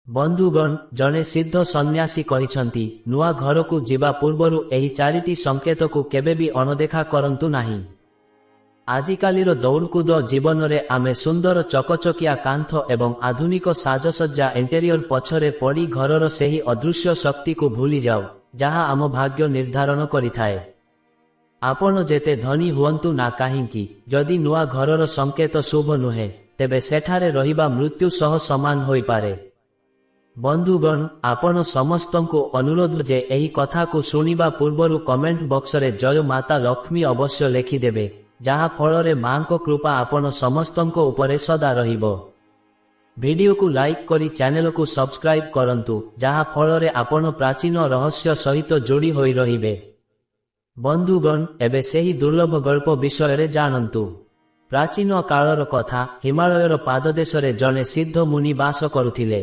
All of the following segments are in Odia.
ବନ୍ଧୁଗଣ, ଜଣେ ସିଦ୍ଧ ସନ୍ନ୍ୟାସୀ କହିଛନ୍ତି, ନୂଆ ଘରକୁ ଯିବା ପୂର୍ବରୁ ଏହି ଚାରିଟି ସଂକେତକୁ କେବେ ବି ଅଣଦେଖା କରନ୍ତୁ ନାହିଁ। ଆଜିକାଲିର ଦୌଡ଼କୁଦ ଜୀବନରେ ଆମେ ସୁନ୍ଦର ଚକଚକିଆ କାନ୍ଥ ଏବଂ ଆଧୁନିକ ସାଜସଜ୍ଜା ଇଣ୍ଟେରିୟର ପଛରେ ପଡ଼ି ଘରର ସେହି ଅଦୃଶ୍ୟ ଶକ୍ତିକୁ ଭୁଲିଯାଉ, ଯାହା ଆମ ଭାଗ୍ୟ ନିର୍ଦ୍ଧାରଣ କରିଥାଏ। ଆପଣ ଯେତେ ଧନୀ ହୁଅନ୍ତୁ ନା କାହିଁକି, ଯଦି ନୂଆ ଘରର ସଂକେତ ଶୁଭ ନୁହେଁ, ତେବେ ସେଠାରେ ରହିବା ମୃତ୍ୟୁ ସହ ସମାନ ହୋଇପାରେ। ବନ୍ଧୁଗଣ, ଆପଣ ସମସ୍ତଙ୍କୁ ଅନୁରୋଧ ଯେ ଏହି କଥାକୁ ଶୁଣିବା ପୂର୍ବରୁ କମେଣ୍ଟ ବକ୍ସରେ ଜୟ ମାତା ଲକ୍ଷ୍ମୀ ଅବଶ୍ୟ ଲେଖିଦେବେ, ଯାହା ଫଳରେ ମାଙ୍କ କୃପା ଆପଣ ସମସ୍ତଙ୍କ ଉପରେ ସଦା ରହିବ। ଭିଡିଓକୁ ଲାଇକ୍ କରି ଚ୍ୟାନେଲକୁ ସବସ୍କ୍ରାଇବ୍ କରନ୍ତୁ, ଯାହା ଫଳରେ ଆପଣ ପ୍ରାଚୀନ ରହସ୍ୟ ସହିତ ଯୋଡ଼ି ହୋଇ ରହିବେ। ବନ୍ଧୁଗଣ, ଏବେ ସେହି ଦୁର୍ଲଭ ଗଳ୍ପ ବିଷୟରେ ଜାଣନ୍ତୁ। ପ୍ରାଚୀନ କାଳର କଥା, ହିମାଳୟର ପାଦଦେଶରେ ଜଣେ ସିଦ୍ଧ ମୁନି ବାସ କରୁଥିଲେ।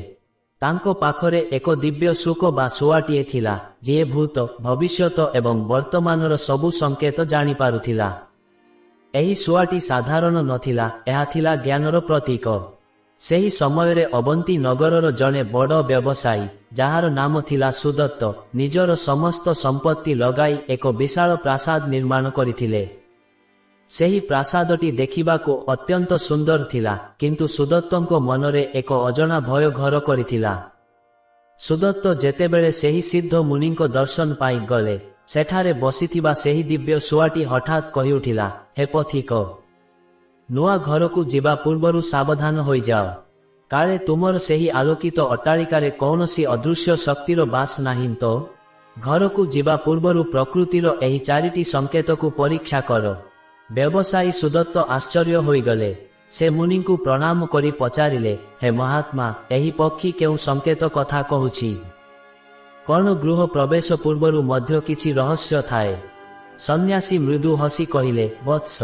ତାଙ୍କ ପାଖରେ ଏକ ଦିବ୍ୟ ଶୁକ ବା ଶୁଆଟିଏ ଥିଲା, ଯିଏ ଭୂତ, ଭବିଷ୍ୟତ ଏବଂ ବର୍ତ୍ତମାନର ସବୁ ସଂକେତ ଜାଣିପାରୁଥିଲା। ଏହି ଶୁଆଟି ସାଧାରଣ ନଥିଲା, ଏହା ଥିଲା ଜ୍ଞାନର ପ୍ରତୀକ। ସେହି ସମୟରେ ଅବନ୍ତୀ ନଗରର ଜଣେ ବଡ଼ ବ୍ୟବସାୟୀ, ଯାହାର ନାମ ଥିଲା ସୁଦତ୍ତ, ନିଜର ସମସ୍ତ ସମ୍ପତ୍ତି ଲଗାଇ ଏକ ବିଶାଳ ପ୍ରାସାଦ ନିର୍ମାଣ କରିଥିଲେ। ସେହି ପ୍ରାସାଦଟି ଦେଖିବାକୁ ଅତ୍ୟନ୍ତ ସୁନ୍ଦର ଥିଲା, କିନ୍ତୁ ସୁଦତ୍ତଙ୍କ ମନରେ ଏକ ଅଜଣା ଭୟ ଘର କରିଥିଲା। ସୁଦତ୍ତ ଯେତେବେଳେ ସେହି ସିଦ୍ଧ ମୁନିଙ୍କ ଦର୍ଶନ ପାଇଁ ଗଲେ, ସେଠାରେ ବସିଥିବା ସେହି ଦିବ୍ୟ ଶୁଆଟି ହଠାତ୍ କହିଉଠିଲା, ହେ ପଥିକ, ନୂଆ ଘରକୁ ଯିବା ପୂର୍ବରୁ ସାବଧାନ ହୋଇଯାଅ। କାଳେ ତୁମର ସେହି ଆଲୋକିତ ଅଟ୍ଟାଳିକାରେ କୌଣସି ଅଦୃଶ୍ୟ ଶକ୍ତିର ବାସ ନାହିଁ ତ? ଘରକୁ ଯିବା ପୂର୍ବରୁ ପ୍ରକୃତିର ଏହି ଚାରିଟି ସଂକେତକୁ ପରୀକ୍ଷା କର। ବ୍ୟବସାୟୀ ସୁଦତ୍ତ ଆଶ୍ଚର୍ଯ୍ୟ ହୋଇଗଲେ। ସେ ମୁନିଙ୍କୁ ପ୍ରଣାମ କରି ପଚାରିଲେ, ହେ ମହାତ୍ମା, ଏହି ପକ୍ଷୀ କେଉଁ ସଂକେତ କଥା କହୁଛି? କଣ ଗୃହ ପ୍ରବେଶ ପୂର୍ବରୁ ମଧ୍ୟ କିଛି ରହସ୍ୟ ଥାଏ? ସନ୍ନ୍ୟାସୀ ମୃଦୁ ହସି କହିଲେ, ବତ୍ସ,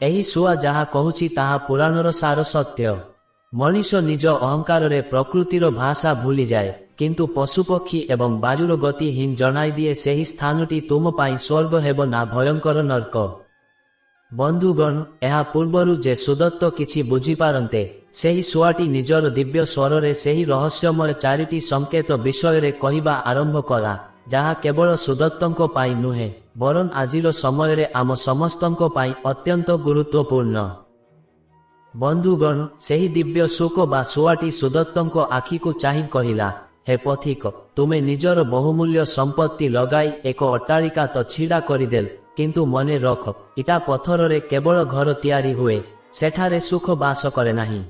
ଏହି ଶୁଆ ଯାହା କହୁଛି ତାହା ପୁରାଣର ସାର ସତ୍ୟ। ମଣିଷ ନିଜ ଅହଙ୍କାରରେ ପ୍ରକୃତିର ଭାଷା ଭୁଲିଯାଏ, କିନ୍ତୁ ପଶୁପକ୍ଷୀ ଏବଂ ବାୟୁର ଗତି ହିଁ ଜଣାଇଦିଏ ସେହି ସ୍ଥାନଟି ତୁମ ପାଇଁ ସ୍ୱର୍ଗ ହେବ ନା ଭୟଙ୍କର ନର୍କ। ବନ୍ଧୁଗଣ, ଏହା ପୂର୍ବରୁ ଯେ ସୁଦତ୍ତ କିଛି ବୁଝିପାରନ୍ତେ, ସେହି ଶୁଆଟି ନିଜର ଦିବ୍ୟ ସ୍ୱରରେ ସେହି ରହସ୍ୟମୟ ଚାରିଟି ସଂକେତ ବିଷୟରେ କହିବା ଆରମ୍ଭ କଲା, ଯାହା କେବଳ ସୁଦତ୍ତଙ୍କ ପାଇଁ ନୁହେଁ, ବରଂ ଆଜିର ସମୟରେ ଆମ ସମସ୍ତଙ୍କ ପାଇଁ ଅତ୍ୟନ୍ତ ଗୁରୁତ୍ୱପୂର୍ଣ୍ଣ। ବନ୍ଧୁଗଣ, ସେହି ଦିବ୍ୟ ଶୁକ ବା ଶୁଆଟି ସୁଦତ୍ତଙ୍କ ଆଖିକୁ ଚାହିଁ କହିଲା, ହେ ପଥିକ, ତୁମେ ନିଜର ବହୁମୂଲ୍ୟ ସମ୍ପତ୍ତି ଲଗାଇ ଏକ ଅଟ୍ଟାଳିକା ତ ଛିଡ଼ା କରିଦେଲ, କିନ୍ତୁ ମନେ ରଖ, ଇଟା ପଥରରେ କେବଳ ଘର ତିଆରି ହୁଏ, ସେଠାରେ ସୁଖ ବାସ କରେ ନାହିଁ।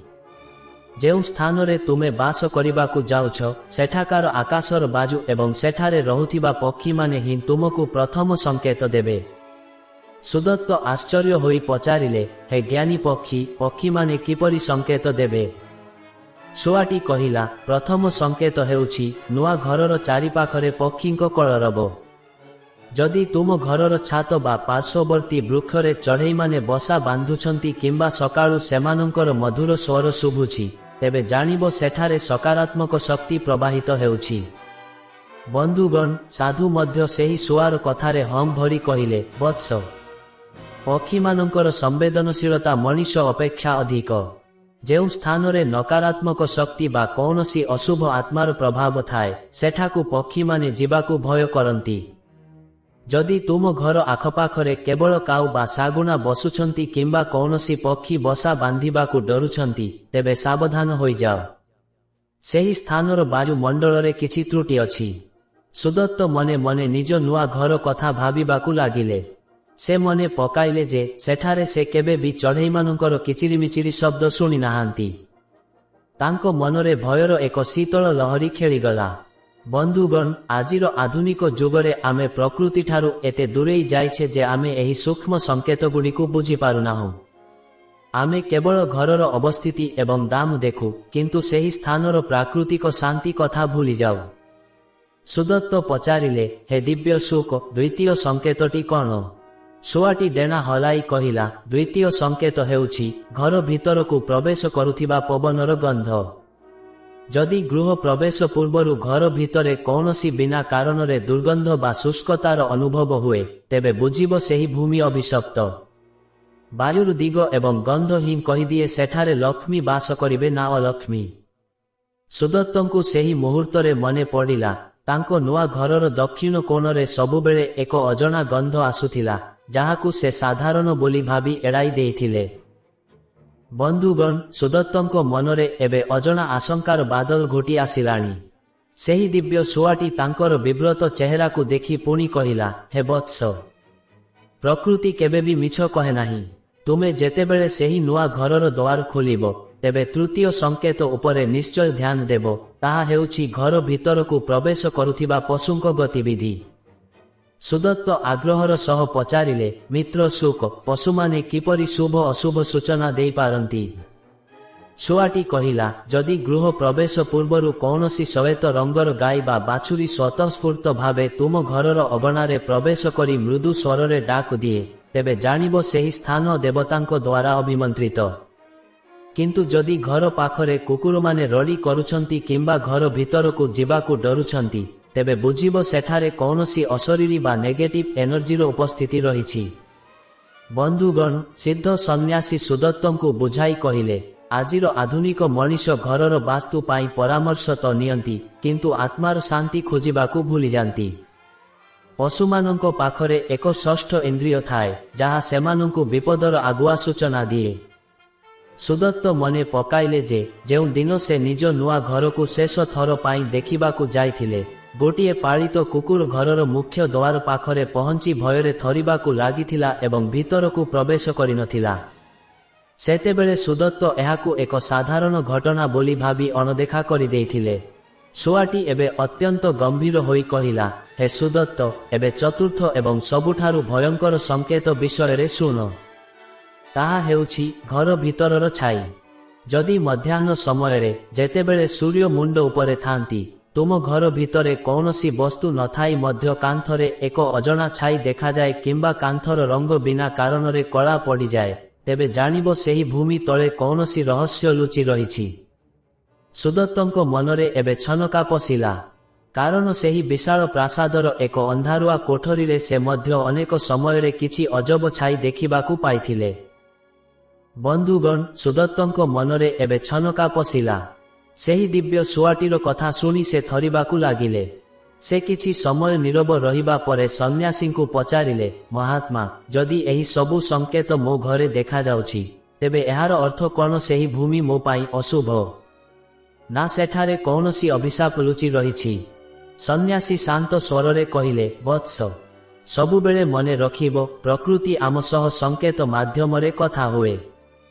ଯେଉଁ ସ୍ଥାନରେ ତୁମେ ବାସ କରିବାକୁ ଯାଉଛ, ସେଠାକାର ଆକାଶର ବାଜୁ ଏବଂ ସେଠାରେ ରହୁଥିବା ପକ୍ଷୀମାନେ ହିଁ ତୁମକୁ ପ୍ରଥମ ସଂକେତ ଦେବେ। ସୁଦତ୍ତ ଆଶ୍ଚର୍ଯ୍ୟ ହୋଇ ପଚାରିଲେ, ହେ ଜ୍ଞାନୀ ପକ୍ଷୀ, ପକ୍ଷୀମାନେ କିପରି ସଂକେତ ଦେବେ? ଶୁଆଟି କହିଲା, ପ୍ରଥମ ସଂକେତ ହେଉଛି ନୂଆ ଘରର ଚାରିପାଖରେ ପକ୍ଷୀଙ୍କ କଳରବ। ଯଦି ତୁମ ଘରର ଛାତ ବା ପାର୍ଶ୍ୱବର୍ତ୍ତୀ ବୃକ୍ଷରେ ଚଢ଼େଇମାନେ ବସା ବାନ୍ଧୁଛନ୍ତି କିମ୍ବା ସକାଳୁ ସେମାନଙ୍କର ମଧୁର ସ୍ୱର ଶୁଭୁଛି, ତେବେ ଜାଣିବ ସେଠାରେ ସକାରାତ୍ମକ ଶକ୍ତି ପ୍ରବାହିତ ହେଉଛି। ବନ୍ଧୁଗଣ, ସାଧୁ ମଧ୍ୟ ସେହି ଶୁଆର କଥାରେ ହମ୍ ଭରି କହିଲେ, ବତ୍ସ, ପକ୍ଷୀମାନଙ୍କର ସମ୍ବେଦନଶୀଳତା ମଣିଷ ଅପେକ୍ଷା ଅଧିକ। ଯେଉଁ ସ୍ଥାନରେ ନକାରାତ୍ମକ ଶକ୍ତି ବା କୌଣସି ଅଶୁଭ ଆତ୍ମାର ପ୍ରଭାବ ଥାଏ, ସେଠାକୁ ପକ୍ଷୀମାନେ ଯିବାକୁ ଭୟ କରନ୍ତି। ଯଦି ତୁମ ଘର ଆଖପାଖରେ କେବଳ କାଉ ବା ଶାଗୁଣା ବସୁଛନ୍ତି କିମ୍ବା କୌଣସି ପକ୍ଷୀ ବସା ବାନ୍ଧିବାକୁ ଡରୁଛନ୍ତି, ତେବେ ସାବଧାନ ହୋଇଯାଅ। ସେହି ସ୍ଥାନର ବାୟୁମଣ୍ଡଳରେ କିଛି ତ୍ରୁଟି ଅଛି। ସୁଦତ୍ତ ମନେ ମନେ ନିଜ ନୂଆ ଘର କଥା ଭାବିବାକୁ ଲାଗିଲେ। ସେ ମନେ ପକାଇଲେ ଯେ ସେଠାରେ ସେ କେବେ ବି ଚଢ଼େଇମାନଙ୍କର କିଚିରିମିଚିରି ଶବ୍ଦ ଶୁଣି ନାହାନ୍ତି। ତାଙ୍କ ମନରେ ଭୟର ଏକ ଶୀତଳ ଲହରୀ ଖେଳିଗଲା। ବନ୍ଧୁଗଣ, ଆଜିର ଆଧୁନିକ ଯୁଗରେ ଆମେ ପ୍ରକୃତିଠାରୁ ଏତେ ଦୂରେଇ ଯାଇଛେ ଯେ ଆମେ ଏହି ସୂକ୍ଷ୍ମ ସଂକେତଗୁଡ଼ିକୁ ବୁଝିପାରୁନାହୁଁ। ଆମେ କେବଳ ଘରର ଅବସ୍ଥିତି ଏବଂ ଦାମ ଦେଖୁ, କିନ୍ତୁ ସେହି ସ୍ଥାନର ପ୍ରାକୃତିକ ଶାନ୍ତି କଥା ଭୁଲିଯାଉ। ସୁଦତ୍ତ ପଚାରିଲେ, ହେ ଦିବ୍ୟ ଶୁକ, ଦ୍ୱିତୀୟ ସଂକେତଟି କଣ? ଶୁଆଟି ଡେଣା ହଲାଇ କହିଲା, ଦ୍ୱିତୀୟ ସଂକେତ ହେଉଛି ଘର ଭିତରକୁ ପ୍ରବେଶ କରୁଥିବା ପବନର ଗନ୍ଧ। ଯଦି ଗୃହ ପ୍ରବେଶ ପୂର୍ବରୁ ଘର ଭିତରେ କୌଣସି ବିନା କାରଣରେ ଦୁର୍ଗନ୍ଧ ବା ଶୁଷ୍କତାର ଅନୁଭବ ହୁଏ, ତେବେ ବୁଝିବ ସେହି ଭୂମି ଅଭିଶପ୍ତ। ବାୟୁର ଦିଗ ଏବଂ ଗନ୍ଧ ହିଁ କହିଦିଏ ସେଠାରେ ଲକ୍ଷ୍ମୀ ବାସ କରିବେ ନା ଅଲକ୍ଷ୍ମୀ। ସୁଦତ୍ତଙ୍କୁ ସେହି ମୁହୂର୍ତ୍ତରେ ମନେ ପଡ଼ିଲା, ତାଙ୍କ ନୂଆ ଘରର ଦକ୍ଷିଣ କୋଣରେ ସବୁବେଳେ ଏକ ଅଜଣା ଗନ୍ଧ ଆସୁଥିଲା, ଯାହାକୁ ସେ ସାଧାରଣ ବୋଲି ଭାବି ଏଡ଼ାଇ ଦେଇଥିଲେ। ବନ୍ଧୁଗଣ, ସୁଦତ୍ତଙ୍କ ମନରେ ଏବେ ଅଜଣା ଆଶଙ୍କାର ବାଦଲ ଘୋଟି ଆସିଲାଣି। ସେହି ଦିବ୍ୟ ଶୁଆଟି ତାଙ୍କର ବିବ୍ରତ ଚେହେରାକୁ ଦେଖି ପୁଣି କହିଲା, ହେ ବତ୍ସ, ପ୍ରକୃତି କେବେ ବି ମିଛ କହେ ନାହିଁ। ତୁମେ ଯେତେବେଳେ ସେହି ନୂଆ ଘରର ଦ୍ୱାର ଖୋଲିବ, ତେବେ ତୃତୀୟ ସଂକେତ ଉପରେ ନିଶ୍ଚୟ ଧ୍ୟାନ ଦେବ। ତାହା ହେଉଛି ଘର ଭିତରକୁ ପ୍ରବେଶ କରୁଥିବା ପଶୁଙ୍କ ଗତିବିଧି। ସୁଦତ୍ତ ଆଗ୍ରହର ସହ ପଚାରିଲେ, ମିତ୍ର ଶୁକ, ପଶୁମାନେ କିପରି ଶୁଭ ଅଶୁଭ ସୂଚନା ଦେଇପାରନ୍ତି? ଶୁଆଟି କହିଲା, ଯଦି ଗୃହ ପ୍ରବେଶ ପୂର୍ବରୁ କୌଣସି ଶ୍ବେତ ରଙ୍ଗର ଗାଈ ବା ବାଛୁରୀ ସ୍ୱତଃସ୍ଫୂର୍ତ୍ତ ଭାବେ ତୁମ ଘରର ଅଗଣାରେ ପ୍ରବେଶ କରି ମୃଦୁ ସ୍ୱରରେ ଡାକ ଦିଏ, ତେବେ ଜାଣିବ ସେହି ସ୍ଥାନ ଦେବତାଙ୍କ ଦ୍ୱାରା ଅଭିମନ୍ତ୍ରିତ। କିନ୍ତୁ ଯଦି ଘର ପାଖରେ କୁକୁରମାନେ ରଡ଼ି କରୁଛନ୍ତି କିମ୍ବା ଘର ଭିତରକୁ ଯିବାକୁ ଡରୁଛନ୍ତି, ତେବେ ବୁଝିବ ସେଠାରେ କୌଣସି ଅଶରୀରୀ ବା ନେଗେଟିଭ୍ ଏନର୍ଜିର ଉପସ୍ଥିତି ରହିଛି। ବନ୍ଧୁଗଣ, ସିଦ୍ଧ ସନ୍ନ୍ୟାସୀ ସୁଦତ୍ତଙ୍କୁ ବୁଝାଇ କହିଲେ, ଆଜିର ଆଧୁନିକ ମଣିଷ ଘରର ବାସ୍ତୁ ପାଇଁ ପରାମର୍ଶ ତ ନିଅନ୍ତି, କିନ୍ତୁ ଆତ୍ମାର ଶାନ୍ତି ଖୋଜିବାକୁ ଭୁଲିଯାନ୍ତି। ପଶୁମାନଙ୍କ ପାଖରେ ଏକ ଷଷ୍ଠ ଇନ୍ଦ୍ରିୟ ଥାଏ, ଯାହା ସେମାନଙ୍କୁ ବିପଦର ଆଗୁଆ ସୂଚନା ଦିଏ। ସୁଦତ୍ତ ମନେ ପକାଇଲେ ଯେ, ଯେଉଁ ଦିନ ସେ ନିଜ ନୂଆ ଘରକୁ ଶେଷ ଥର ପାଇଁ ଦେଖିବାକୁ ଯାଇଥିଲେ, ଗୋଟିଏ ପାଳିତ କୁକୁର ଘରର ମୁଖ୍ୟ ଦ୍ୱାର ପାଖରେ ପହଞ୍ଚି ଭୟରେ ଥରିବାକୁ ଲାଗିଥିଲା ଏବଂ ଭିତରକୁ ପ୍ରବେଶ କରିନଥିଲା। ସେତେବେଳେ ସୁଦତ୍ତ ଏହାକୁ ଏକ ସାଧାରଣ ଘଟଣା ବୋଲି ଭାବି ଅଣଦେଖା କରିଦେଇଥିଲେ। ଶୁଆଟି ଏବେ ଅତ୍ୟନ୍ତ ଗମ୍ଭୀର ହୋଇ କହିଲା, ହେ ସୁଦତ୍ତ, ଏବେ ଚତୁର୍ଥ ଏବଂ ସବୁଠାରୁ ଭୟଙ୍କର ସଂକେତ ବିଷୟରେ ଶୁଣ। ତାହା ହେଉଛି ଘର ଭିତରର ଛାଇ। ଯଦି ମଧ୍ୟାହ୍ନ ସମୟରେ, ଯେତେବେଳେ ସୂର୍ଯ୍ୟ ମୁଣ୍ଡ ଉପରେ ଥାନ୍ତି, ତୁମ ଘର ଭିତରେ କୌଣସି ବସ୍ତୁ ନଥାଇ ମଧ୍ୟ କାନ୍ଥରେ ଏକ ଅଜଣା ଛାଇ ଦେଖାଯାଏ କିମ୍ବା କାନ୍ଥର ରଙ୍ଗ ବିନା କାରଣରେ କଳା ପଡ଼ିଯାଏ, ତେବେ ଜାଣିବ ସେହି ଭୂମି ତଳେ କୌଣସି ରହସ୍ୟ ଲୁଚି ରହିଛି। ସୁଦତ୍ତଙ୍କ ମନରେ ଏବେ ଛନକା ପଶିଲା, କାରଣ ସେହି ବିଶାଳ ପ୍ରାସାଦର ଏକ ଅନ୍ଧାରୁଆ କୋଠରୀରେ ସେ ମଧ୍ୟ ଅନେକ ସମୟରେ କିଛି ଅଜବ ଛାଇ ଦେଖିବାକୁ ପାଇଥିଲେ। ବନ୍ଧୁଗଣ, ସୁଦତ୍ତଙ୍କ ମନରେ ଏବେ ଛନକା ପଶିଲା। ସେହି ଦିବ୍ୟ ଶୁଆଟିର କଥା ଶୁଣି ସେ ଥରିବାକୁ ଲାଗିଲେ। ସେ କିଛି ସମୟ ନୀରବ ରହିବା ପରେ ସନ୍ନ୍ୟାସୀଙ୍କୁ ପଚାରିଲେ, ମହାତ୍ମା, ଯଦି ଏହି ସବୁ ସଂକେତ ମୋ ଘରେ ଦେଖାଯାଉଛି, ତେବେ ଏହାର ଅର୍ଥ କ'ଣ? ସେହି ଭୂମି ମୋ ପାଇଁ ଅଶୁଭ, ନା ସେଠାରେ କୌଣସି ଅଭିଶାପ ଲୁଚି ରହିଛି? ସନ୍ନ୍ୟାସୀ ଶାନ୍ତ ସ୍ୱରରେ କହିଲେ, ବତ୍ସ, ସବୁବେଳେ ମନେ ରଖିବ, ପ୍ରକୃତି ଆମ ସହ ସଂକେତ ମାଧ୍ୟମରେ କଥା ହୁଏ।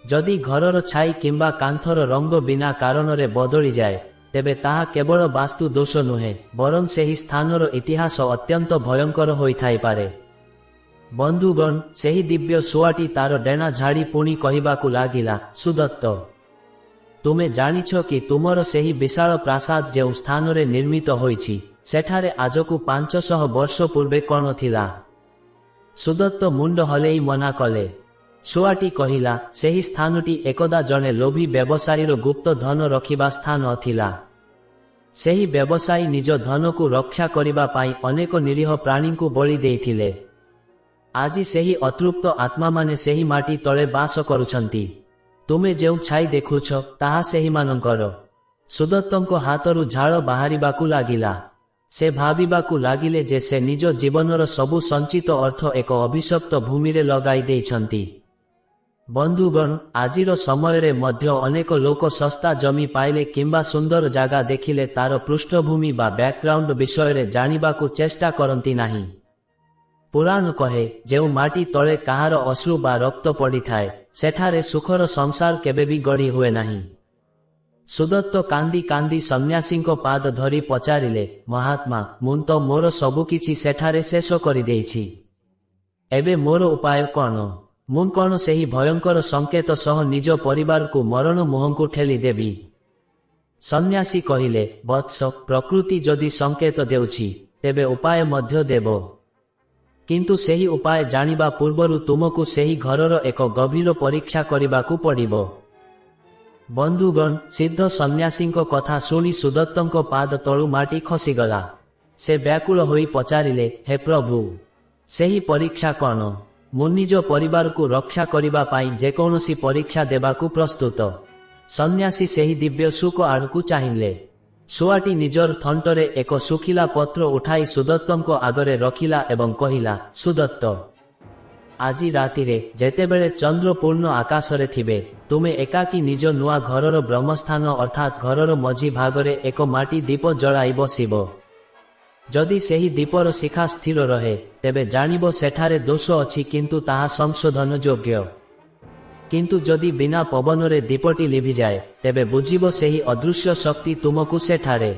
ଯଦି ଘରର ଛାଇ କିମ୍ବା କାନ୍ଥର ରଙ୍ଗ ବିନା କାରଣରେ ବଦଳିଯାଏ, ତେବେ ତାହା କେବଳ ବାସ୍ତୁ ଦୋଷ ନୁହେଁ, ବରଂ ସେହି ସ୍ଥାନର ଇତିହାସ ଅତ୍ୟନ୍ତ ଭୟଙ୍କର ହୋଇଥାଇପାରେ। ବନ୍ଧୁଗଣ, ସେହି ଦିବ୍ୟ ଶୁଆଟି ତାର ଡେଣା ଝାଡ଼ି ପୁଣି କହିବାକୁ ଲାଗିଲା, ସୁଦତ୍ତ, ତୁମେ ଜାଣିଛ କି ତୁମର ସେହି ବିଶାଳ ପ୍ରାସାଦ ଯେଉଁ ସ୍ଥାନରେ ନିର୍ମିତ ହୋଇଛି, ସେଠାରେ ଆଜକୁ 500 ବର୍ଷ ପୂର୍ବେ କ'ଣ ଥିଲା? ସୁଦତ୍ତ ମୁଣ୍ଡ ହଲେଇ ମନା କଲେ। ଶୁଆଟି କହିଲା, ସେହି ସ୍ଥାନଟି ଏକଦା ଜଣେ ଲୋଭୀ ବ୍ୟବସାୟୀର ଗୁପ୍ତ ଧନ ରଖିବା ସ୍ଥାନ ଥିଲା। ସେହି ବ୍ୟବସାୟୀ ନିଜ ଧନକୁ ରକ୍ଷା କରିବା ପାଇଁ ଅନେକ ନିରୀହ ପ୍ରାଣୀଙ୍କୁ ବଳି ଦେଇଥିଲେ। ଆଜି ସେହି ଅତୃପ୍ତ ଆତ୍ମାମାନେ ସେହି ମାଟି ତଳେ ବାସ କରୁଛନ୍ତି। ତୁମେ ଯେଉଁ ଛାଇ ଦେଖୁଛ, ତାହା ସେହିମାନଙ୍କର। ସୁଦତ୍ତଙ୍କ ହାତରୁ ଝାଳ ବାହାରିବାକୁ ଲାଗିଲା। ସେ ଭାବିବାକୁ ଲାଗିଲେ ଯେ ସେ ନିଜ ଜୀବନର ସବୁ ସଞ୍ଚିତ ଅର୍ଥ ଏକ ଅଭିଶପ୍ତ ଭୂମିରେ ଲଗାଇ ଦେଇଛନ୍ତି। ବନ୍ଧୁଗଣ, ଆଜିର ସମୟରେ ମଧ୍ୟ ଅନେକ ଲୋକ ଶସ୍ତା ଜମି ପାଇଲେ କିମ୍ବା ସୁନ୍ଦର ଜାଗା ଦେଖିଲେ ତାର ପୃଷ୍ଠଭୂମି ବା ବ୍ୟାକଗ୍ରାଉଣ୍ଡ ବିଷୟରେ ଜାଣିବାକୁ ଚେଷ୍ଟା କରନ୍ତି ନାହିଁ। ପୁରାଣ କହେ, ଯେଉଁ ମାଟି ତଳେ କାହାର ଅଶ୍ରୁ ବା ରକ୍ତ ପଡ଼ିଥାଏ, ସେଠାରେ ସୁଖର ସଂସାର କେବେ ବି ଗଢ଼ି ହୁଏ ନାହିଁ। ସୁଦତ୍ତ କାନ୍ଦି କାନ୍ଦି ସନ୍ନ୍ୟାସୀଙ୍କ ପାଦ ଧରି ପଚାରିଲେ, ମହାତ୍ମା, ମୁଁ ତ ମୋର ସବୁକିଛି ସେଠାରେ ଶେଷ କରିଦେଇଛି। ଏବେ ମୋର ଉପାୟ କ'ଣ? ମୁଁ କ'ଣ ସେହି ଭୟଙ୍କର ସଂକେତ ସହ ନିଜ ପରିବାରକୁ ମରଣ ମୁହଁକୁ ଠେଲି ଦେବି? ସନ୍ନ୍ୟାସୀ କହିଲେ, ବତ୍ସ, ପ୍ରକୃତି ଯଦି ସଂକେତ ଦେଉଛି, ତେବେ ଉପାୟ ମଧ୍ୟ ଦେବ। କିନ୍ତୁ ସେହି ଉପାୟ ଜାଣିବା ପୂର୍ବରୁ ତୁମକୁ ସେହି ଘରର ଏକ ଗଭୀର ପରୀକ୍ଷା କରିବାକୁ ପଡ଼ିବ। ବନ୍ଧୁଗଣ, ସିଦ୍ଧ ସନ୍ନ୍ୟାସୀଙ୍କ କଥା ଶୁଣି ସୁଦତ୍ତଙ୍କ ପାଦ ତଳୁ ମାଟି ଖସିଗଲା। ସେ ବ୍ୟାକୁଳ ହୋଇ ପଚାରିଲେ, ହେ ପ୍ରଭୁ, ସେହି ପରୀକ୍ଷା କ'ଣ? ମୁଁ ନିଜ ପରିବାରକୁ ରକ୍ଷା କରିବା ପାଇଁ ଯେକୌଣସି ପରୀକ୍ଷା ଦେବାକୁ ପ୍ରସ୍ତୁତ। ସନ୍ନ୍ୟାସୀ ସେହି ଦିବ୍ୟ ସୁଖ ଆଡ଼କୁ ଚାହିଁଲେ। ଶୁଆଟି ନିଜର ଥଣ୍ଟରେ ଏକ ଶୁଖିଲା ପତ୍ର ଉଠାଇ ସୁଦତ୍ତଙ୍କ ଆଗରେ ରଖିଲା ଏବଂ କହିଲା, ସୁଦତ୍ତ, ଆଜି ରାତିରେ ଯେତେବେଳେ ଚନ୍ଦ୍ର ପୂର୍ଣ୍ଣ ଆକାଶରେ ଥିବେ, ତୁମେ ଏକାକୀ ନିଜ ନୂଆ ଘରର ବ୍ରହ୍ମସ୍ଥାନ ଅର୍ଥାତ୍ ଘରର ମଝି ଭାଗରେ ଏକ ମାଟି ଦୀପ ଜଳାଇ ବସିବ। ଯଦି ସେହି ଦୀପର ଶିଖା ସ୍ଥିର ରହେ, ତେବେ ଜାଣିବ ସେଠାରେ ଦୋଷ ଅଛି, କିନ୍ତୁ ତାହା ସଂଶୋଧନ ଯୋଗ୍ୟ। କିନ୍ତୁ ଯଦି ବିନା ପବନରେ ଦୀପଟି ଲିଭିଯାଏ, ତେବେ ବୁଝିବ ସେହି ଅଦୃଶ୍ୟ ଶକ୍ତି ତୁମକୁ ସେଠାରେ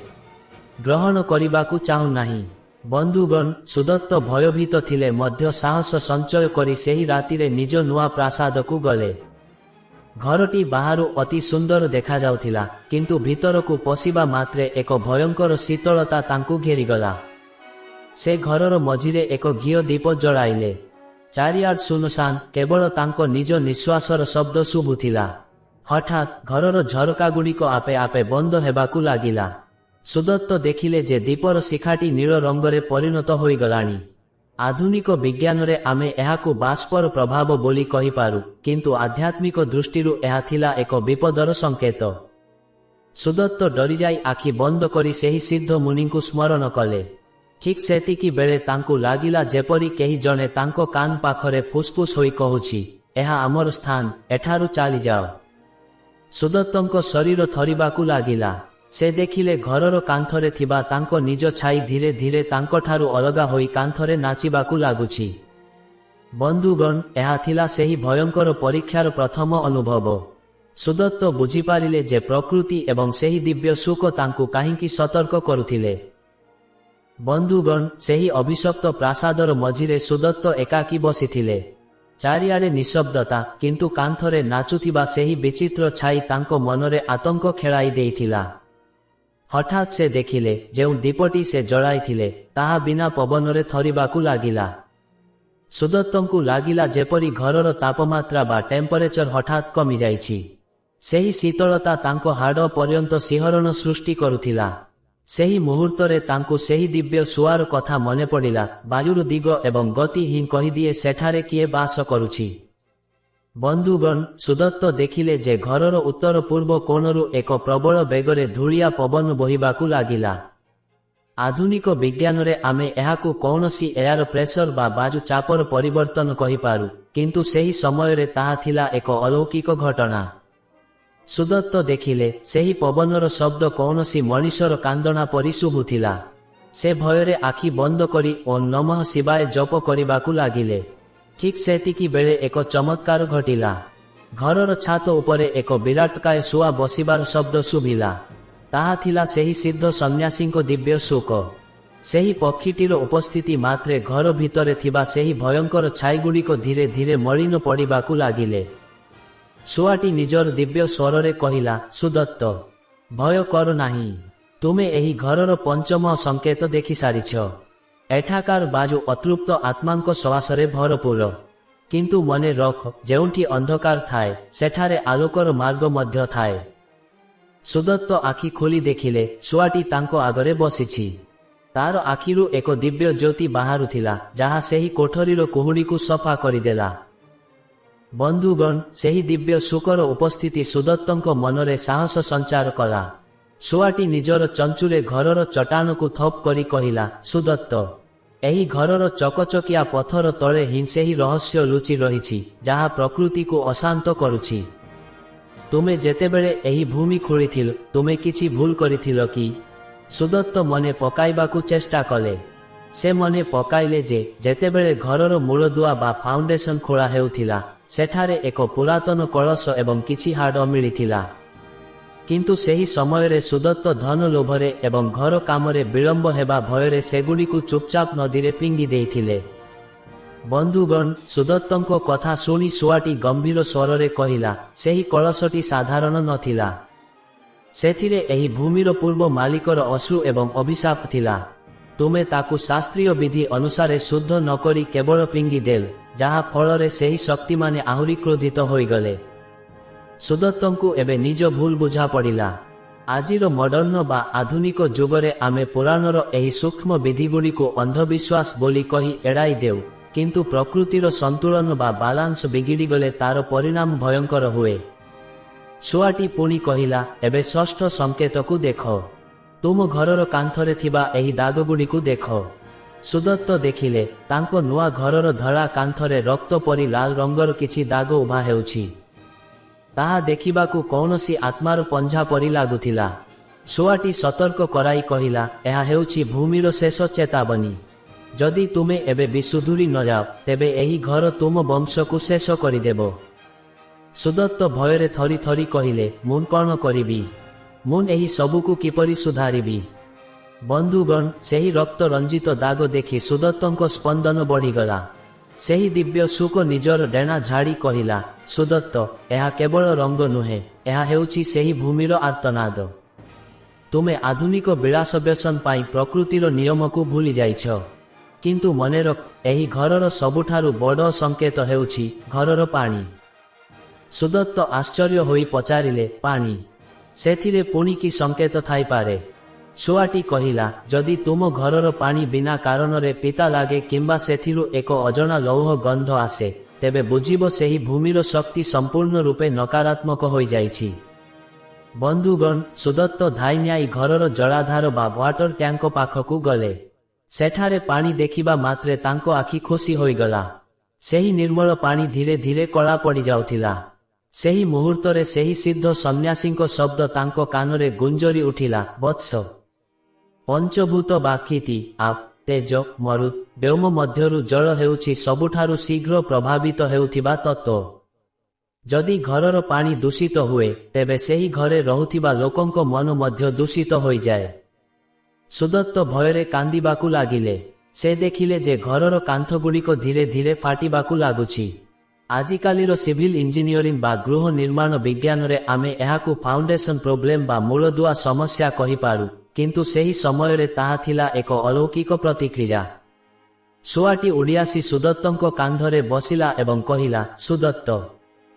ଗ୍ରହଣ କରିବାକୁ ଚାହୁଁନାହିଁ। ବନ୍ଧୁଗଣ, ସୁଦତ୍ତ ଭୟଭୀତ ଥିଲେ ମଧ୍ୟ ସାହସ ସଞ୍ଚୟ କରି ସେହି ରାତିରେ ନିଜ ନୂଆ ପ୍ରାସାଦକୁ ଗଲେ। ଘରଟି ବାହାରୁ ଅତି ସୁନ୍ଦର ଦେଖାଯାଉଥିଲା, କିନ୍ତୁ ଭିତରକୁ ପଶିବା ମାତ୍ରେ ଏକ ଭୟଙ୍କର ଶୀତଳତା ତାଙ୍କୁ ଘେରିଗଲା। ସେ ଘରର ମଝିରେ ଏକ ଘିଅ ଦୀପ ଜଳାଇଲେ। ଚାରିଆଡ଼ ଶୂନଶାନ, କେବଳ ତାଙ୍କ ନିଜ ନିଶ୍ୱାସର ଶବ୍ଦ ଶୁଭୁଥିଲା। ହଠାତ୍ ଘରର ଝରକାଗୁଡ଼ିକ ଆପେ ଆପେ ବନ୍ଦ ହେବାକୁ ଲାଗିଲା। ସୁଦତ୍ତ ଦେଖିଲେ ଯେ ଦୀପର ଶିଖାଟି ନୀଳ ରଙ୍ଗରେ ପରିଣତ ହୋଇଗଲାଣି। ଆଧୁନିକ ବିଜ୍ଞାନରେ ଆମେ ଏହାକୁ ବାଷ୍ପର ପ୍ରଭାବ ବୋଲି କହିପାରୁ, କିନ୍ତୁ ଆଧ୍ୟାତ୍ମିକ ଦୃଷ୍ଟିରୁ ଏହା ଥିଲା ଏକ ବିପଦର ସଂକେତ। ସୁଦତ୍ତ ଡରିଯାଇ ଆଖି ବନ୍ଦ କରି ସେହି ସିଦ୍ଧ ମୁନିଙ୍କୁ ସ୍ମରଣ କଲେ। ଠିକ୍ ସେତିକି ବେଳେ ତାଙ୍କୁ ଲାଗିଲା ଯେପରି କେହି ଜଣେ ତାଙ୍କ କାନ ପାଖରେ ଫୁସ୍ଫୁସ୍ ହୋଇ କହୁଛି, ଏହା ଆମର ସ୍ଥାନ, ଏଠାରୁ ଚାଲିଯାଅ। ସୁଦତ୍ତଙ୍କ ଶରୀର ଥରିବାକୁ ଲାଗିଲା। ସେ ଦେଖିଲେ ଘରର କାନ୍ଥରେ ଥିବା ତାଙ୍କ ନିଜ ଛାଇ ଧୀରେ ଧୀରେ ତାଙ୍କଠାରୁ ଅଲଗା ହୋଇ କାନ୍ଥରେ ନାଚିବାକୁ ଲାଗୁଛି। ବନ୍ଧୁଗଣ, ଏହା ଥିଲା ସେହି ଭୟଙ୍କର ପରୀକ୍ଷାର ପ୍ରଥମ ଅନୁଭବ। ସୁଦତ୍ତ ବୁଝିପାରିଲେ ଯେ ପ୍ରକୃତି ଏବଂ ସେହି ଦିବ୍ୟ ସୁଖ ତାଙ୍କୁ କାହିଁକି ସତର୍କ କରୁଥିଲେ। ବନ୍ଧୁଗଣ, ସେହି ଅଭିଶପ୍ତ ପ୍ରାସାଦର ମଝିରେ ସୁଦତ୍ତ ଏକାକୀ ବସିଥିଲେ। ଚାରିଆଡ଼େ ନିଃଶବ୍ଦତା, କିନ୍ତୁ କାନ୍ଥରେ ନାଚୁଥିବା ସେହି ବିଚିତ୍ର ଛାଇ ତାଙ୍କ ମନରେ ଆତଙ୍କ ଖେଳାଇ ଦେଇଥିଲା। ହଠାତ୍ ସେ ଦେଖିଲେ, ଯେଉଁ ଦୀପଟି ସେ ଜଳାଇଥିଲେ, ତାହା ବିନା ପବନରେ ଥରିବାକୁ ଲାଗିଲା। ସୁଦତ୍ତଙ୍କୁ ଲାଗିଲା ଯେପରି ଘରର ତାପମାତ୍ରା ବା ଟେମ୍ପରେଚର ହଠାତ୍ କମିଯାଇଛି। ସେହି ଶୀତଳତା ତାଙ୍କ ହାଡ଼ ପର୍ଯ୍ୟନ୍ତ ଶିହରଣ ସୃଷ୍ଟି କରୁଥିଲା। ସେହି ମୁହୂର୍ତ୍ତରେ ତାଙ୍କୁ ସେହି ଦିବ୍ୟ ସୁଆର କଥା ମନେ ପଡ଼ିଲା। ବାୟୁର ଦିଗ ଏବଂ ଗତି ହିଁ କହିଦିଏ ସେଠାରେ କିଏ ବାସ କରୁଛି। ବନ୍ଧୁଗଣ, ସୁଦତ୍ତ ଦେଖିଲେ ଯେ ଘରର ଉତ୍ତର ପୂର୍ବ କୋଣରୁ ଏକ ପ୍ରବଳ ବେଗରେ ଧୂଳିଆ ପବନ ବୋହିବାକୁ ଲାଗିଲା। ଆଧୁନିକ ବିଜ୍ଞାନରେ ଆମେ ଏହାକୁ କୌଣସି ଏୟାର ପ୍ରେସର ବା ବାୟୁ ଚାପର ପରିବର୍ତ୍ତନ କହିପାରୁ, କିନ୍ତୁ ସେହି ସମୟରେ ତାହା ଥିଲା ଏକ ଅଲୌକିକ ଘଟଣା। ସୁଦତ୍ତ ଦେଖିଲେ, ସେହି ପବନର ଶବ୍ଦ କୌଣସି ମଣିଷର କାନ୍ଦଣା ପରି ଶୁଭୁଥିଲା। ସେ ଭୟରେ ଆଖି ବନ୍ଦ କରି ଓଁ ନମଃ ଶିବାୟ ଜପ କରିବାକୁ ଲାଗିଲେ। ଠିକ୍ ସେତିକି ବେଳେ ଏକ ଚମତ୍କାର ଘଟିଲା। ଘରର ଛାତ ଉପରେ ଏକ ବିରାଟକାୟ ଶୁଆ ବସିବାର ଶବ୍ଦ ଶୁଭିଲା। ତାହା ଥିଲା ସେହି ସିଦ୍ଧ ସନ୍ନ୍ୟାସୀଙ୍କ ଦିବ୍ୟ ସୁଖ। ସେହି ପକ୍ଷୀଟିର ଉପସ୍ଥିତି ମାତ୍ରେ ଘର ଭିତରେ ଥିବା ସେହି ଭୟଙ୍କର ଛାଇଗୁଡ଼ିକ ଧୀରେ ଧୀରେ ମଳିନ ପଡ଼ିବାକୁ ଲାଗିଲେ। ଶୁଆଟି ନିଜର ଦିବ୍ୟ ସ୍ୱରରେ କହିଲା, ସୁଦତ୍ତ, ଭୟ କର ନାହିଁ। ତୁମେ ଏହି ଘରର ପଞ୍ଚମ ସଂକେତ ଦେଖିସାରିଛ। ଏଠାକାର ବାୟୁ ଅତୃପ୍ତ ଆତ୍ମାଙ୍କ ଶ୍ୱାସରେ ଭରପୂର। କିନ୍ତୁ ମନେ ରଖ, ଯେଉଁଠି ଅନ୍ଧକାର ଥାଏ, ସେଠାରେ ଆଲୋକର ମାର୍ଗ ମଧ୍ୟ ଥାଏ। ସୁଦତ୍ତ ଆଖି ଖୋଲି ଦେଖିଲେ, ଶୁଆଟି ତାଙ୍କ ଆଗରେ ବସିଛି। ତାର ଆଖିରୁ ଏକ ଦିବ୍ୟ ଜ୍ୟୋତି ବାହାରୁଥିଲା, ଯାହା ସେହି କୋଠରୀର କୁହୁଡ଼ିକୁ ସଫା କରିଦେଲା। ବନ୍ଧୁଗଣ, ସେହି ଦିବ୍ୟ ସୁଖର ଉପସ୍ଥିତି ସୁଦତ୍ତଙ୍କ ମନରେ ସାହସ ସଞ୍ଚାର କଲା। ଶୁଆଟି ନିଜର ଚଞ୍ଚୁରେ ଘରର ଚଟାଣକୁ ଥପ୍ କରି କହିଲା, ସୁଦତ୍ତ, ଏହି ଘରର ଚକଚକିଆ ପଥର ତଳେ ହିଁ ସେହି ରହସ୍ୟ ଲୁଚି ରହିଛି, ଯାହା ପ୍ରକୃତିକୁ ଅଶାନ୍ତ କରୁଛି। ତୁମେ ଯେତେବେଳେ ଏହି ଭୂମି ଖୋଳିଥିଲ, ତୁମେ କିଛି ଭୁଲ କରିଥିଲ କି? ସୁଦତ୍ତ ମନେ ପକାଇବାକୁ ଚେଷ୍ଟା କଲେ। ସେ ମନେ ପକାଇଲେ ଯେ ଯେତେବେଳେ ଘରର ମୂଳଦୁଆ ବା ଫାଉଣ୍ଡେସନ ଖୋଳା ହେଉଥିଲା, ସେଠାରେ ଏକ ପୁରାତନ କଳସ ଏବଂ କିଛି ହାଡ଼ ମିଳିଥିଲା। କିନ୍ତୁ ସେହି ସମୟରେ ସୁଦତ୍ତ ଧନ ଲୋଭରେ ଏବଂ ଘର କାମରେ ବିଳମ୍ବ ହେବା ଭୟରେ ସେଗୁଡ଼ିକୁ ଚୁପଚାପ ନଦୀରେ ଫିଙ୍ଗି ଦେଇଥିଲେ। ବନ୍ଧୁଗଣ, ସୁଦତ୍ତଙ୍କ କଥା ଶୁଣି ଶୁଆଟି ଗମ୍ଭୀର ସ୍ୱରରେ କହିଲା, ସେହି କଳସଟି ସାଧାରଣ ନଥିଲା। ସେଥିରେ ଏହି ଭୂମିର ପୂର୍ବ ମାଲିକର ଅଶ୍ରୁ ଏବଂ ଅଭିଶାପ ଥିଲା। ତୁମେ ତାକୁ ଶାସ୍ତ୍ରୀୟ ବିଧି ଅନୁସାରେ ଶୁଦ୍ଧ ନକରି କେବଳ ଫିଙ୍ଗି ଦେଲ, ଯାହା ଫଳରେ ସେହି ଶକ୍ତିମାନେ ଆହୁରି କ୍ରୋଧିତ ହୋଇଗଲେ। ସୁଦତ୍ତଙ୍କୁ ଏବେ ନିଜ ଭୁଲ ବୁଝା ପଡ଼ିଲା। ଆଜିର ମଡର୍ଣ୍ଣ ବା ଆଧୁନିକ ଯୁଗରେ ଆମେ ପୁରାଣର ଏହି ସୂକ୍ଷ୍ମ ବିଧିଗୁଡ଼ିକୁ ଅନ୍ଧବିଶ୍ୱାସ ବୋଲି କହି ଏଡ଼ାଇ ଦେଉ, କିନ୍ତୁ ପ୍ରକୃତିର ସନ୍ତୁଳନ ବା ବାଲାନ୍ସ ବିଗିଡ଼ିଗଲେ ତାର ପରିଣାମ ଭୟଙ୍କର ହୁଏ। ଶୁଆଟି ପୁଣି କହିଲା, ଏବେ ଷଷ୍ଠ ସଂକେତକୁ ଦେଖ। ତୁମ ଘରର କାନ୍ଥରେ ଥିବା ଏହି ଦାଗଗୁଡ଼ିକୁ ଦେଖ। ସୁଦତ୍ତ ଦେଖିଲେ, ତାଙ୍କ ନୂଆ ଘରର ଧଳା କାନ୍ଥରେ ରକ୍ତ ପରି ଲାଲ ରଙ୍ଗର କିଛି ଦାଗ ଉଭା ହେଉଛି। ତାହା ଦେଖିବାକୁ କୌଣସି ଆତ୍ମାର ପଞ୍ଝା ପରି ଲାଗୁଥିଲା। ଶୁଆଟି ସତର୍କ କରାଇ କହିଲା, ଏହା ହେଉଛି ଭୂମିର ଶେଷ ଚେତାବନୀ। ଯଦି ତୁମେ ଏବେ ବି ସୁଧୁରି ନଯାଅ, ତେବେ ଏହି ଘର ତୁମ ବଂଶକୁ ଶେଷ କରିଦେବ। ସୁଦତ୍ତ ଭୟରେ ଥରି ଥରି କହିଲେ, ମୁଁ କ'ଣ କରିବି? ମୁଁ ଏହି ସବୁକୁ କିପରି ସୁଧାରିବି? ବନ୍ଧୁଗଣ, ସେହି ରକ୍ତ ରଞ୍ଜିତ ଦାଗ ଦେଖି ସୁଦତ୍ତଙ୍କ ସ୍ପନ୍ଦନ ବଢ଼ିଗଲା। ସେହି ଦିବ୍ୟ ସୁକ ନିଜର ଡେଣା ଝାଡ଼ି କହିଲା, ସୁଦତ୍ତ, ଏହା କେବଳ ରଙ୍ଗ ନୁହେଁ, ଏହା ହେଉଛି ସେହି ଭୂମିର ଆର୍ତ୍ତନାଦ। ତୁମେ ଆଧୁନିକ ବିଳାସ ବ୍ୟସନ ପାଇଁ ପ୍ରକୃତିର ନିୟମକୁ ଭୁଲି ଯାଇଛ। କିନ୍ତୁ ମନେରଖ, ଏହି ଘରର ସବୁଠାରୁ ବଡ଼ ସଂକେତ ହେଉଛି ଘରର ପାଣି। ସୁଦତ୍ତ ଆଶ୍ଚର୍ଯ୍ୟ ହୋଇ ପଚାରିଲେ, ପାଣି? ସେଥିରେ ପୁଣି କି ସଂକେତ ଥାଇପାରେ? ଶୁଆଟି କହିଲା, ଯଦି ତୁମ ଘରର ପାଣି ବିନା କାରଣରେ ପିତା ଲାଗେ କିମ୍ବା ସେଥିରୁ ଏକ ଅଜଣା ଲୌହ ଗନ୍ଧ ଆସେ, ତେବେ ବୁଝିବ ସେହି ଭୂମିର ଶକ୍ତି ସମ୍ପୂର୍ଣ୍ଣ ରୂପେ ନକାରାତ୍ମକ ହୋଇଯାଇଛି। ବନ୍ଧୁଗଣ, ସୁଦତ୍ତ ଧାଇଁଯାଇ ଘରର ଜଳାଧାର ବା ୱାଟର ଟ୍ୟାଙ୍କ ପାଖକୁ ଗଲେ। ସେଠାରେ ପାଣି ଦେଖିବା ମାତ୍ରେ ତାଙ୍କ ଆଖି ଖୁସି ହୋଇଗଲା। ସେହି ନିର୍ମଳ ପାଣି ଧୀରେ ଧୀରେ କଳା ପଡ଼ିଯାଉଥିଲା। ସେହି ମୁହୂର୍ତ୍ତରେ ସେହି ସିଦ୍ଧ ସନ୍ନ୍ୟାସୀଙ୍କ ଶବ୍ଦ ତାଙ୍କ କାନରେ ଗୁଞ୍ଜରି ଉଠିଲା, ବତ୍ସ, ପଞ୍ଚଭୂତ ବା କ୍ଷିତି, ଆପ୍, ତେଜ, ମରୁତ୍, ବ୍ୟୋମ ମଧ୍ୟରୁ ଜଳ ହେଉଛି ସବୁଠାରୁ ଶୀଘ୍ର ପ୍ରଭାବିତ ହେଉଥିବା ତତ୍ତ୍ୱ। ଯଦି ଘରର ପାଣି ଦୂଷିତ ହୁଏ, ତେବେ ସେହି ଘରେ ରହୁଥିବା ଲୋକଙ୍କ ମନ ମଧ୍ୟ ଦୂଷିତ ହୋଇଯାଏ। ସୁଦତ୍ତ ଭୟରେ କାନ୍ଦିବାକୁ ଲାଗିଲେ। ସେ ଦେଖିଲେ ଯେ ଘରର କାନ୍ଥଗୁଡ଼ିକ ଧୀରେ ଧୀରେ ଫାଟିବାକୁ ଲାଗୁଛି। ଆଜିକାଲିର ସିଭିଲ ଇଞ୍ଜିନିୟରିଂ ବା ଗୃହ ନିର୍ମାଣ ବିଜ୍ଞାନରେ ଆମେ ଏହାକୁ ଫାଉଣ୍ଡେସନ ପ୍ରୋବ୍ଲେମ ବା ମୂଳଦୁଆ ସମସ୍ୟା କହିପାରୁ, କିନ୍ତୁ ସେହି ସମୟରେ ତାହା ଥିଲା ଏକ ଅଲୌକିକ ପ୍ରତିକ୍ରିୟା। ଶୁଆଟି ଉଡ଼ିଆସି ସୁଦତ୍ତଙ୍କ କାନ୍ଧରେ ବସିଲା ଏବଂ କହିଲା, ସୁଦତ୍ତ,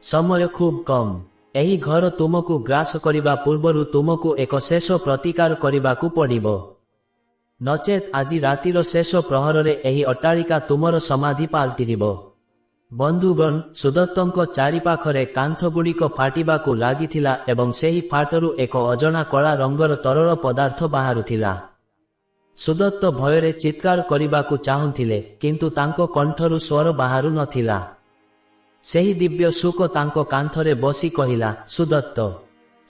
ସମୟ ଖୁବ୍ କମ୍। ଏହି ଘର ତୁମକୁ ଗ୍ରାସ କରିବା ପୂର୍ବରୁ ତୁମକୁ ଏକ ଶେଷ ପ୍ରତିକାର କରିବାକୁ ପଡ଼ିବ। ନଚେତ୍ ଆଜି ରାତିର ଶେଷ ପ୍ରହରରେ ଏହି ଅଟ୍ଟାଳିକା ତୁମର ସମାଧି ପାଲଟିଯିବ। ବନ୍ଧୁଗଣ, ସୁଦତ୍ତଙ୍କ ଚାରିପାଖରେ କାନ୍ଥଗୁଡ଼ିକ ଫାଟିବାକୁ ଲାଗିଥିଲା ଏବଂ ସେହି ଫାଟରୁ ଏକ ଅଜଣା କଳା ରଙ୍ଗର ତରଳ ପଦାର୍ଥ ବାହାରୁଥିଲା। ସୁଦତ୍ତ ଭୟରେ ଚିତ୍କାର କରିବାକୁ ଚାହୁଁଥିଲେ, କିନ୍ତୁ ତାଙ୍କ କଣ୍ଠରୁ ସ୍ୱର ବାହାରୁ ନଥିଲା। ସେହି ଦିବ୍ୟ ସୁକ ତାଙ୍କ କାନ୍ଥରେ ବସି କହିଲା, ସୁଦତ୍ତ,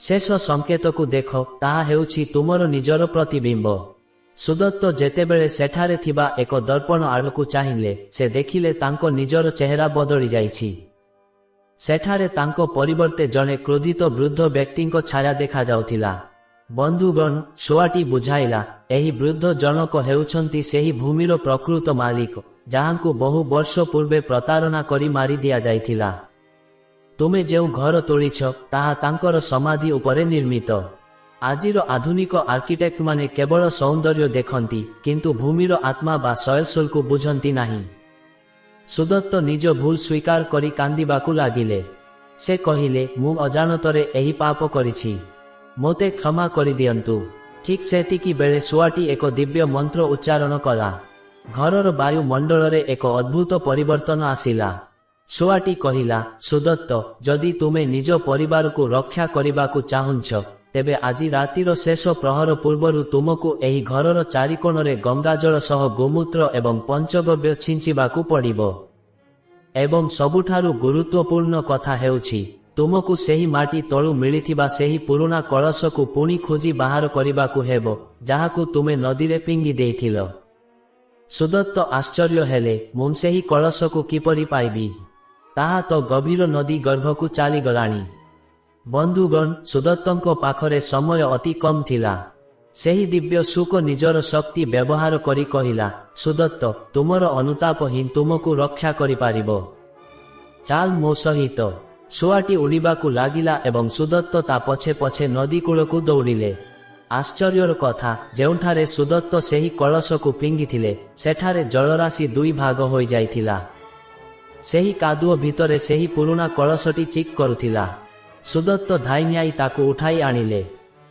ଶେଷ ସଂକେତକୁ ଦେଖ, ତାହା ହେଉଛି ତୁମର ନିଜର ପ୍ରତିବିମ୍ବ। ସୁଦତ୍ତ ଯେତେବେଳେ ସେଠାରେ ଥିବା ଏକ ଦର୍ପଣ ଆଡ଼କୁ ଚାହିଁଲେ, ସେ ଦେଖିଲେ ତାଙ୍କ ନିଜର ଚେହେରା ବଦଳି ଯାଇଛି। ସେଠାରେ ତାଙ୍କ ପରିବର୍ତ୍ତେ ଜଣେ କ୍ରୋଧିତ ବୃଦ୍ଧ ବ୍ୟକ୍ତିଙ୍କ ଛାୟା ଦେଖାଯାଉଥିଲା। ବନ୍ଧୁଗଣ, ଶୁଆଟି ବୁଝାଇଲା, ଏହି ବୃଦ୍ଧ ଜଣକ ହେଉଛନ୍ତି ସେହି ଭୂମିର ପ୍ରକୃତ ମାଲିକ, ଯାହାଙ୍କୁ ବହୁ ବର୍ଷ ପୂର୍ବେ ପ୍ରତାରଣା କରି ମାରି ଦିଆଯାଇଥିଲା। ତୁମେ ଯେଉଁ ଘର ତୋଳିଛ, ତାହା ତାଙ୍କର ସମାଧି ଉପରେ ନିର୍ମିତ। ଆଜିର ଆଧୁନିକ ଆର୍କିଟେକ୍ଟମାନେ କେବଳ ସୌନ୍ଦର୍ଯ୍ୟ ଦେଖନ୍ତି, କିନ୍ତୁ ଭୂମିର ଆତ୍ମା ବା ସୟଲସୋଲକୁ ବୁଝନ୍ତି ନାହିଁ। ସୁଦତ୍ତ ନିଜ ଭୁଲ ସ୍ୱୀକାର କରି କାନ୍ଦିବାକୁ ଲାଗିଲେ। ସେ କହିଲେ, ମୁଁ ଅଜାଣତରେ ଏହି ପାପ କରିଛି। ମୋତେ କ୍ଷମା କରିଦିଅନ୍ତୁ। ଠିକ୍ ସେତିକି ବେଳେ ଶୁଆଟି ଏକ ଦିବ୍ୟ ମନ୍ତ୍ର ଉଚ୍ଚାରଣ କଲା। ଘରର ବାୟୁମଣ୍ଡଳରେ ଏକ ଅଦ୍ଭୁତ ପରିବର୍ତ୍ତନ ଆସିଲା। ଶୁଆଟି କହିଲା, ସୁଦତ୍ତ, ଯଦି ତୁମେ ନିଜ ପରିବାରକୁ ରକ୍ଷା କରିବାକୁ ଚାହୁଁଛ, ତେବେ ଆଜି ରାତିର ଶେଷ ପ୍ରହର ପୂର୍ବରୁ ତୁମକୁ ଏହି ଘରର ଚାରିକୋଣରେ ଗଙ୍ଗାଜଳ ସହ ଗୋମୂତ୍ର ଏବଂ ପଞ୍ଚଗବ୍ୟ ଛିଞ୍ଚିବାକୁ ପଡ଼ିବ। ଏବଂ ସବୁଠାରୁ ଗୁରୁତ୍ୱପୂର୍ଣ୍ଣ କଥା ହେଉଛି, ତୁମକୁ ସେହି ମାଟି ତଳୁ ମିଳିଥିବା ସେହି ପୁରୁଣା କଳସକୁ ପୁଣି ଖୋଜି ବାହାର କରିବାକୁ ହେବ, ଯାହାକୁ ତୁମେ ନଦୀରେ ଫିଙ୍ଗି ଦେଇଥିଲ। ସୁଦତ୍ତ ଆଶ୍ଚର୍ଯ୍ୟ ହେଲେ, ମୁଁ ସେହି କଳସକୁ କିପରି ପାଇବି? ତାହା ତ ଗଭୀର ନଦୀ ଗର୍ଭକୁ ଚାଲିଗଲାଣି। ବନ୍ଧୁଗଣ, ସୁଦତ୍ତଙ୍କ ପାଖରେ ସମୟ ଅତି କମ୍ ଥିଲା। ସେହି ଦିବ୍ୟ ସୁକ ନିଜର ଶକ୍ତି ବ୍ୟବହାର କରି କହିଲା, ସୁଦତ୍ତ, ତୁମର ଅନୁତାପ ହିଁ ତୁମକୁ ରକ୍ଷା କରିପାରିବ। ଚାଲ ମୋ ସହିତ। ଶୁଆଟି ଉଡ଼ିବାକୁ ଲାଗିଲା ଏବଂ ସୁଦତ୍ତ ତା ପଛେ ପଛେ ନଦୀ କୂଳକୁ ଦୌଡ଼ିଲେ। ଆଶ୍ଚର୍ଯ୍ୟର କଥା, ଯେଉଁଠାରେ ସୁଦତ୍ତ ସେହି କଳସକୁ ଫିଙ୍ଗିଥିଲେ, ସେଠାରେ ଜଳରାଶି ଦୁଇ ଭାଗ ହୋଇଯାଇଥିଲା। ସେହି କାଦୁଅ ଭିତରେ ସେହି ପୁରୁଣା କଳସଟି ଚିକ୍ କରୁଥିଲା। ସୁଦତ୍ତ ଧାଇଁଯାଇ ତାକୁ ଉଠାଇ ଆଣିଲେ।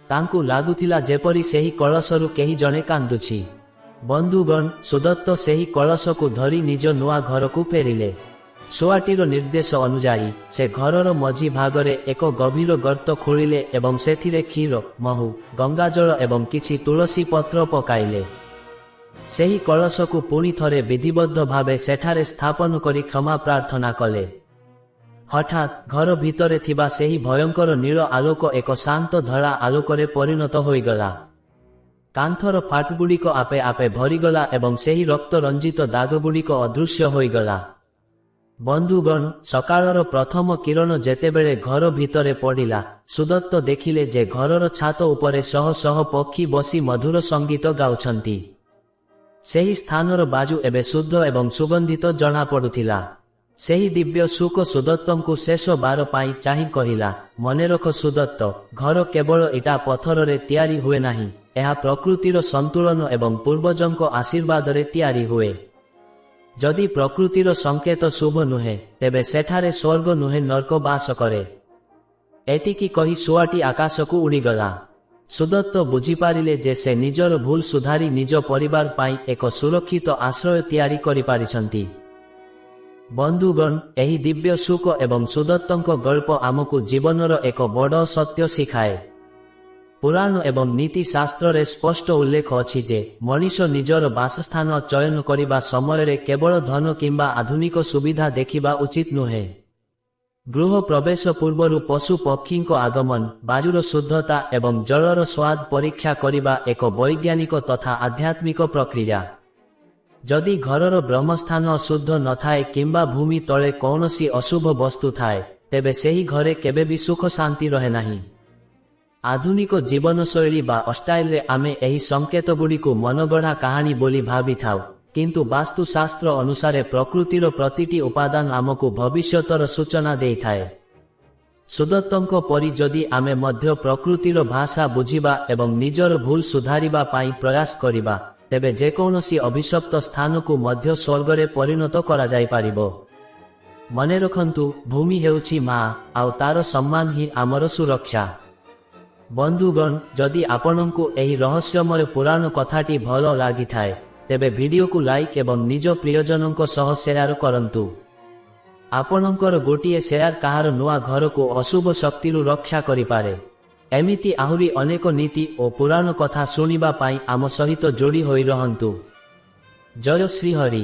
ତାଙ୍କୁ ଲାଗୁଥିଲା ଯେପରି ସେହି କଳସରୁ କେହି ଜଣେ କାନ୍ଦୁଛି। ବନ୍ଧୁଗଣ, ସୁଦତ୍ତ ସେହି କଳସକୁ ଧରି ନିଜ ନୂଆ ଘରକୁ ଫେରିଲେ। ଶୁଆଟିର ନିର୍ଦ୍ଦେଶ ଅନୁଯାୟୀ ସେ ଘରର ମଝି ଭାଗରେ ଏକ ଗଭୀର ଗର୍ତ୍ତ ଖୋଳିଲେ ଏବଂ ସେଥିରେ କ୍ଷୀର, ମହୁ, ଗଙ୍ଗାଜଳ ଏବଂ କିଛି ତୁଳସୀ ପତ୍ର ପକାଇଲେ। ସେହି କଳସକୁ ପୁଣି ଥରେ ବିଧିବଦ୍ଧ ଭାବେ ସେଠାରେ ସ୍ଥାପନ କରି କ୍ଷମା ପ୍ରାର୍ଥନା କଲେ। ହଠାତ୍ ଘର ଭିତରେ ଥିବା ସେହି ଭୟଙ୍କର ନୀଳ ଆଲୋକ ଏକ ଶାନ୍ତ ଧଳା ଆଲୋକରେ ପରିଣତ ହୋଇଗଲା। କାନ୍ଥର ଫାଟଗୁଡ଼ିକ ଆପେ ଆପେ ଭରିଗଲା ଏବଂ ସେହି ରକ୍ତ ରଞ୍ଜିତ ଦାଗଗୁଡ଼ିକ ଅଦୃଶ୍ୟ ହୋଇଗଲା। ବନ୍ଧୁଗଣ, ସକାଳର ପ୍ରଥମ କିରଣ ଯେତେବେଳେ ଘର ଭିତରେ ପଡ଼ିଲା, ସୁଦତ୍ତ ଦେଖିଲେ ଯେ ଘରର ଛାତ ଉପରେ ଶହ ଶହ ପକ୍ଷୀ ବସି ମଧୁର ସଙ୍ଗୀତ ଗାଉଛନ୍ତି। ସେହି ସ୍ଥାନର ବାୟୁ ଏବେ ଶୁଦ୍ଧ ଏବଂ ସୁଗନ୍ଧିତ ଜଣାପଡ଼ୁଥିଲା। ସେହି ଦିବ୍ୟ ସୁଖ ସୁଦତ୍ତଙ୍କୁ ଶେଷ ବାର ପାଇଁ ଚାହିଁ କହିଲା, ମନେରଖ ସୁଦତ୍ତ, ଘର କେବଳ ଇଟା ପଥରରେ ତିଆରି ହୁଏ ନାହିଁ, ଏହା ପ୍ରକୃତିର ସନ୍ତୁଳନ ଏବଂ ପୂର୍ବଜଙ୍କ ଆଶୀର୍ବାଦରେ ତିଆରି ହୁଏ। ଯଦି ପ୍ରକୃତିର ସଂକେତ ଶୁଭ ନୁହେଁ, ତେବେ ସେଠାରେ ସ୍ୱର୍ଗ ନୁହେଁ ନର୍କ ବାସ କରେ। ଏତିକି କହି ଶୁଆଟି ଆକାଶକୁ ଉଡ଼ିଗଲା। ସୁଦତ୍ତ ବୁଝିପାରିଲେ ଯେ ସେ ନିଜର ଭୁଲ ସୁଧାରି ନିଜ ପରିବାର ପାଇଁ ଏକ ସୁରକ୍ଷିତ ଆଶ୍ରୟ ତିଆରି କରିପାରିଛନ୍ତି। ବନ୍ଧୁଗଣ, ଏହି ଦିବ୍ୟ ସୁଖ ଏବଂ ସୁଦତ୍ତଙ୍କ ଗଳ୍ପ ଆମକୁ ଜୀବନର ଏକ ବଡ଼ ସତ୍ୟ ଶିଖାଏ। ପୁରାଣ ଏବଂ ନୀତି ଶାସ୍ତ୍ରରେ ସ୍ପଷ୍ଟ ଉଲ୍ଲେଖ ଅଛି ଯେ ମଣିଷ ନିଜର ବାସସ୍ଥାନ ଚୟନ କରିବା ସମୟରେ କେବଳ ଧନ କିମ୍ବା ଆଧୁନିକ ସୁବିଧା ଦେଖିବା ଉଚିତ ନୁହେଁ। ଗୃହ ପ୍ରବେଶ ପୂର୍ବରୁ ପଶୁ ପକ୍ଷୀଙ୍କ ଆଗମନ, ବାୟୁର ଶୁଦ୍ଧତା ଏବଂ ଜଳର ସ୍ୱାଦ ପରୀକ୍ଷା କରିବା ଏକ ବୈଜ୍ଞାନିକ ତଥା ଆଧ୍ୟାତ୍ମିକ ପ୍ରକ୍ରିୟା। ଯଦି ଘରର ବ୍ରହ୍ମସ୍ଥାନ ଅଶୁଦ୍ଧ ନଥାଏ କିମ୍ବା ଭୂମି ତଳେ କୌଣସି ଅଶୁଭ ବସ୍ତୁ ଥାଏ, ତେବେ ସେହି ଘରେ କେବେ ବି ସୁଖ ଶାନ୍ତି ରହେ ନାହିଁ। ଆଧୁନିକ ଜୀବନଶୈଳୀ ବା ଷ୍ଟାଇଲରେ ଆମେ ଏହି ସଂକେତଗୁଡ଼ିକୁ ମନଗଢ଼ା କାହାଣୀ ବୋଲି ଭାବିଥାଉ, କିନ୍ତୁ ବାସ୍ତୁଶାସ୍ତ୍ର ଅନୁସାରେ ପ୍ରକୃତିର ପ୍ରତିଟି ଉପାଦାନ ଆମକୁ ଭବିଷ୍ୟତର ସୂଚନା ଦେଇଥାଏ। ସୁଦତ୍ତଙ୍କ ପରି ଯଦି ଆମେ ମଧ୍ୟ ପ୍ରକୃତିର ଭାଷା ବୁଝିବା ଏବଂ ନିଜର ଭୁଲ ସୁଧାରିବା ପାଇଁ ପ୍ରୟାସ କରିବା, ତେବେ ଯେକୌଣସି ଅଭିଶପ୍ତ ସ୍ଥାନକୁ ମଧ୍ୟ ସ୍ୱର୍ଗରେ ପରିଣତ କରାଯାଇପାରିବ। ମନେ ରଖନ୍ତୁ, ଭୂମି ହେଉଛି ମା, ଆଉ ତାର ସମ୍ମାନ ହିଁ ଆମର ସୁରକ୍ଷା। ବନ୍ଧୁଗଣ, ଯଦି ଆପଣଙ୍କୁ ଏହି ରହସ୍ୟମୟ ପୁରାଣ କଥାଟି ଭଲ ଲାଗିଥାଏ, ତେବେ ଭିଡିଓକୁ ଲାଇକ୍ ଏବଂ ନିଜ ପ୍ରିୟଜନଙ୍କ ସହ ସେୟାର କରନ୍ତୁ। ଆପଣଙ୍କର ଗୋଟିଏ ସେୟାର କାହାର ନୂଆ ଘରକୁ ଅଶୁଭ ଶକ୍ତିରୁ ରକ୍ଷା କରିପାରେ। ଏମିତି ଆହୁରି ଅନେକ ନୀତି ଓ ପୁରାଣ କଥା ଶୁଣିବା ପାଇଁ ଆମ ସହିତ ଯୋଡ଼ି ହୋଇ ରହନ୍ତୁ। ଜୟ ଶ୍ରୀ ହରି।